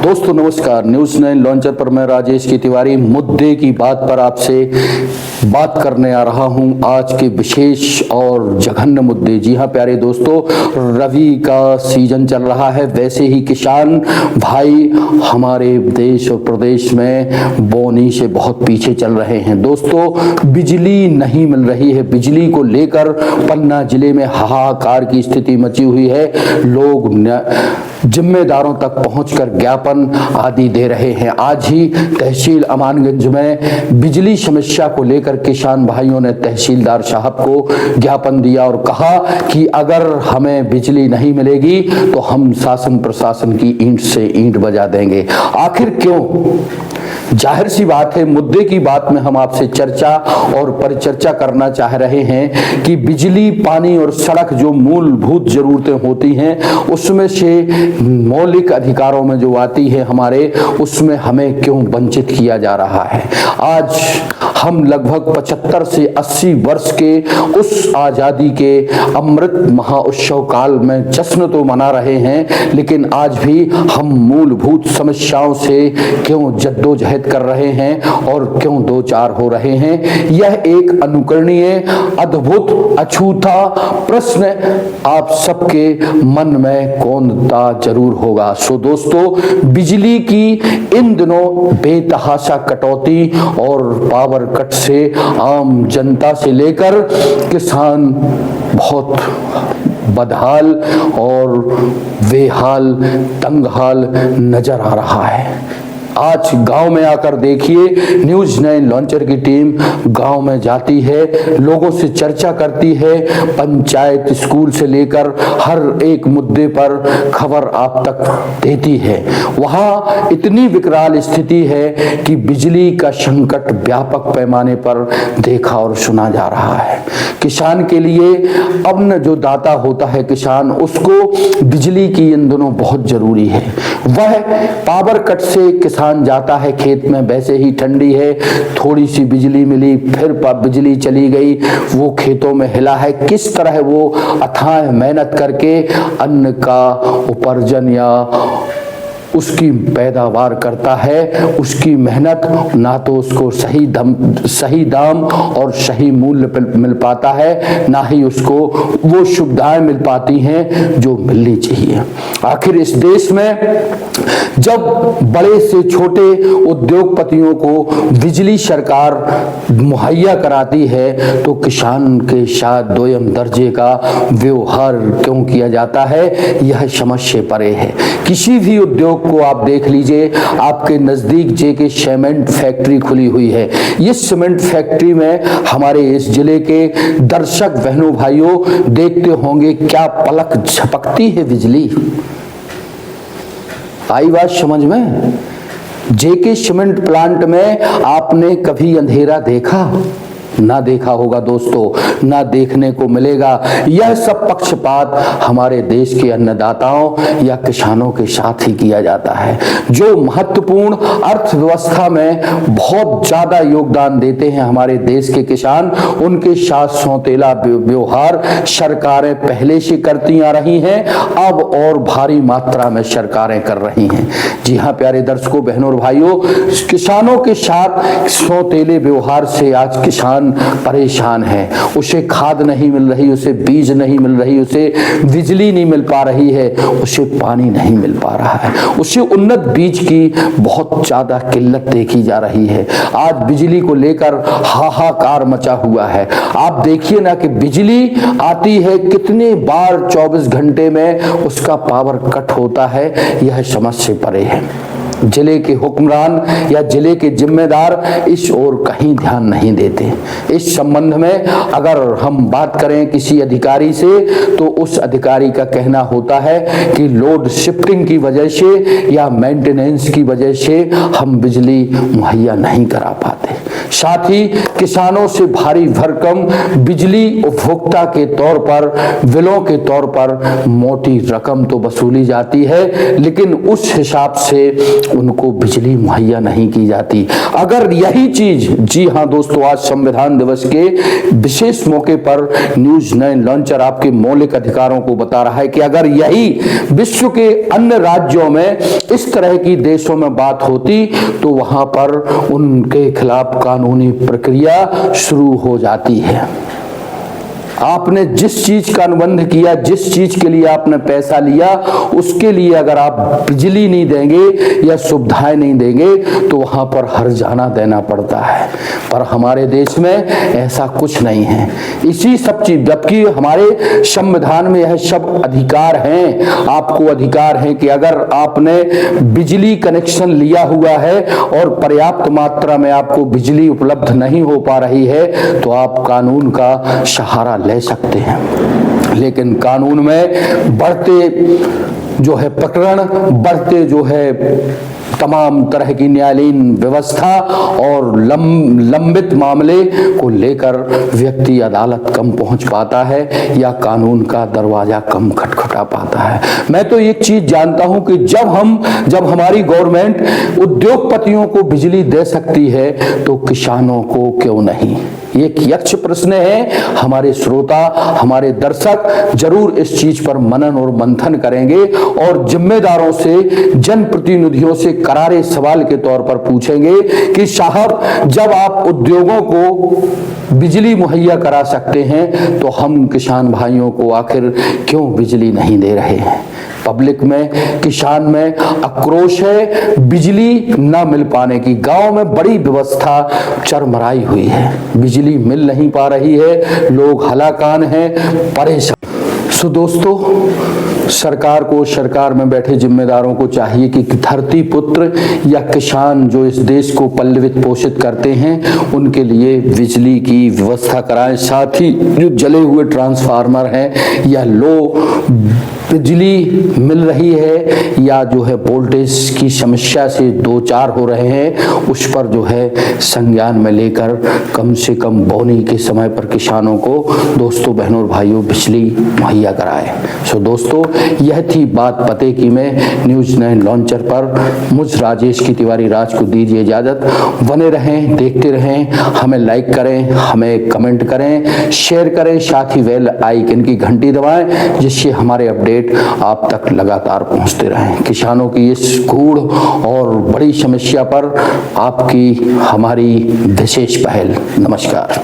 दोस्तों नमस्कार, news 9 launcher पर मैं राजेश की तिवारी मुद्दे की बात पर आपसे बात करने आ रहा हूं। आज के विशेष और जघन्य मुद्दे। जी हां प्यारे दोस्तों, रबी का सीजन चल रहा है। वैसे ही किसान भाई हमारे देश और प्रदेश में बोनी से बहुत पीछे चल रहे हैं। दोस्तों बिजली नहीं मिल रही है। बिजली को लेकर पन्ना जिले में हाहाकार की स्थिति मची हुई है। लोग जिम्मेदारों तक पहुंचकर ज्ञापन आदि दे रहे हैं। आज ही तहसील अमानगंज में बिजली समस्या को लेकर किसान भाइयों ने तहसीलदार साहब को ज्ञापन दिया और कहा कि अगर हमें बिजली नहीं मिलेगी तो हम शासन प्रशासन की ईंट से ईंट बजा देंगे। आखिर क्यों? जाहिर सी बात है, मुद्दे की बात में हम आपसे चर्चा और परिचर्चा करना चाह रहे हैं कि बिजली, पानी और सड़क जो मूलभूत जरूरतें होती हैं उसमें से मौलिक अधिकारों में जो आती है हमारे, उसमें हमें क्यों वंचित किया जा रहा है। आज हम लगभग 75 से 80 वर्ष के उस आजादी के अमृत महाउत्सव काल में जश्न तो मना रहे हैं, लेकिन आज भी हम मूलभूत समस्याओं से क्यों जद्दोजहद कर रहे हैं और क्यों दो चार हो रहे हैं। यह एक अनुकरणीय, अद्भुत, अछूता प्रश्न आप सबके मन में कौंधता जरूर होगा। सो दोस्तों, बिजली की इन दिनों बेतहाशा कटौती और पावर कट से आम जनता से लेकर किसान बहुत बदहाल और बेहाल, तंगहाल नजर आ रहा है। आज गांव में आकर देखिए, न्यूज़ 9 लॉन्चर की टीम गांव में जाती है, लोगों से चर्चा करती है, पंचायत, स्कूल से लेकर हर एक मुद्दे पर खबर आप तक देती है। वहां इतनी विकराल स्थिति है कि बिजली का संकट व्यापक पैमाने पर देखा और सुना जा रहा है। किसान के लिए अन्न जो दाता होता है किसान, उसको बिजली की इन दोनों बहुत जरूरी है। वह पावर कट से किसान जाता है खेत में, वैसे ही ठंडी है, थोड़ी सी बिजली मिली, फिर बिजली चली गई, वो खेतों में हिला है। किस तरह वो अथाह मेहनत करके अन्न का उपार्जन या उसकी पैदावार करता है। उसकी मेहनत ना तो उसको सही दाम और सही मूल्य मिल पाता है, ना ही उसको वो सुविधाएं मिल पाती हैं जो मिलनी चाहिए। आखिर इस देश में जब बड़े से छोटे उद्योगपतियों को बिजली सरकार मुहैया कराती है तो किसान के साथ दोयम दर्जे का व्यवहार क्यों किया जाता है, यह समझ से परे है। किसी भी उद्योग को आप देख लीजिए, आपके नजदीक जेके सीमेंट फैक्ट्री खुली हुई है। इस सीमेंट फैक्ट्री में हमारे इस जिले के दर्शक बहनों भाइयों देखते होंगे क्या पलक झपकती है बिजली। आई बात समझ में? जेके सीमेंट प्लांट में आपने कभी अंधेरा देखा? ना देखा होगा दोस्तों, ना देखने को मिलेगा। यह सब पक्षपात हमारे देश के अन्नदाताओं या किसानों के साथ ही किया जाता है, जो महत्वपूर्ण अर्थव्यवस्था में बहुत ज्यादा योगदान देते हैं। हमारे देश के किसान, उनके साथ सौतेला व्यवहार सरकारें पहले से करती आ रही हैं, अब और भारी मात्रा में सरकारें कर रही हैं। जी हाँ प्यारे दर्शकों, बहनों और भाइयों, किसानों के साथ सौतेले व्यवहार से आज किसान परेशान है। उसे खाद नहीं मिल रही, उसे बीज नहीं मिल रही, उसे बिजली नहीं मिल पा रही है, उसे पानी नहीं मिल पा रहा है, उसे उन्नत बीज की बहुत ज्यादा किल्लत देखी जा रही है। आज बिजली को लेकर हाहाकार मचा हुआ है। आप देखिए ना कि बिजली आती है, कितने बार 24 घंटे में उसका पावर कट होता है, यह समझ से परे है। जिले के हुक्मरान या जिले के जिम्मेदार इस ओर कहीं ध्यान नहीं देते। इस संबंध में अगर हम बात करें किसी अधिकारी से, तो उस अधिकारी का कहना होता है कि लोड शिफ्टिंग की वजह से या मेंटेनेंस की वजह से हम बिजली मुहैया नहीं करा पाते। साथ ही किसानों से भारी भरकम बिजली उपभोक्ता के तौर पर बिलों के तौर पर मोटी रकम तो वसूली जाती है, लेकिन उस हिसाब से उनको बिजली मुहैया नहीं की जाती। अगर यही चीज, जी हां दोस्तों, आज संविधान दिवस के विशेष मौके पर न्यूज 9 लॉन्चर आपके मौलिक अधिकारों को बता रहा है कि अगर यही विश्व के अन्य राज्यों में इस तरह की देशों में बात होती तो वहां पर उनके खिलाफ कानूनी प्रक्रिया शुरू हो जाती है। आपने जिस चीज का अनुबंध किया, जिस चीज के लिए आपने पैसा लिया, उसके लिए अगर आप बिजली नहीं देंगे या सुविधाएं नहीं देंगे तो वहां पर हर्जाना देना पड़ता है। पर हमारे देश में ऐसा कुछ नहीं है। इसी सब चीज, जबकि हमारे संविधान में यह सब अधिकार हैं, आपको अधिकार है कि अगर आपने बिजली कनेक्शन लिया हुआ है और पर्याप्त मात्रा में आपको बिजली उपलब्ध नहीं हो पा रही है तो आप कानून का सहारा ले सकते हैं। लेकिन कानून में बढ़ते जो है प्रकरण, बढ़ते जो है तमाम तरह की न्यायालयीन व्यवस्था और लंबित मामले को लेकर व्यक्ति अदालत कम पहुंच पाता है या कानून का दरवाजा कम खटखटा पाता है। मैं तो एक चीज जानता हूं कि जब हमारी गवर्नमेंट उद्योगपतियों को बिजली दे सकती है तो किसानों को क्यों नहीं? एक यक्ष प्रश्न है। हमारे श्रोता, हमारे दर्शक जरूर इस चीज पर मनन और मंथन करेंगे और जिम्मेदारों से, जनप्रतिनिधियों से करारे सवाल के तौर पर पूछेंगे कि साहब, जब आप उद्योगों को बिजली मुहैया करा सकते हैं तो हम किसान भाइयों को आखिर क्यों बिजली नहीं दे रहे हैं? पब्लिक में, किसान में आक्रोश है बिजली ना मिल पाने की। गांव में बड़ी व्यवस्था चरमराई हुई है, बिजली मिल नहीं पा रही है, लोग हलाकान हैं, परेशान। सो दोस्तों, सरकार को, सरकार में बैठे जिम्मेदारों को चाहिए कि धरती पुत्र या किसान जो इस देश को पल्लवित पोषित करते हैं उनके लिए बिजली की व्यवस्था कराएं। साथ ही जो जले हुए ट्रांसफार्मर हैं या लो बिजली मिल रही है या जो है वोल्टेज की समस्या से दो चार हो रहे हैं, उस पर जो है संज्ञान में लेकर कम से कम बोनी के समय पर किसानों को, दोस्तों, बहनों और भाइयों, बिजली मुहैया कराएं। सो दोस्तों, यह थी बात पते की में न्यूज 9 लॉन्चर पर मुझ राजेश की तिवारी राज को दीजिए इजाजत। बने रहें, देखते रहें, हमें लाइक करें, हमें कमेंट करें, शेयर करें, साथ ही बेल आइकन की घंटी दबाएं जिससे हमारे अपडेट आप तक लगातार पहुंचते रहें। किसानों की इस गूढ़ और बड़ी समस्या पर आपकी हमारी विशेष पहल। नमस्कार।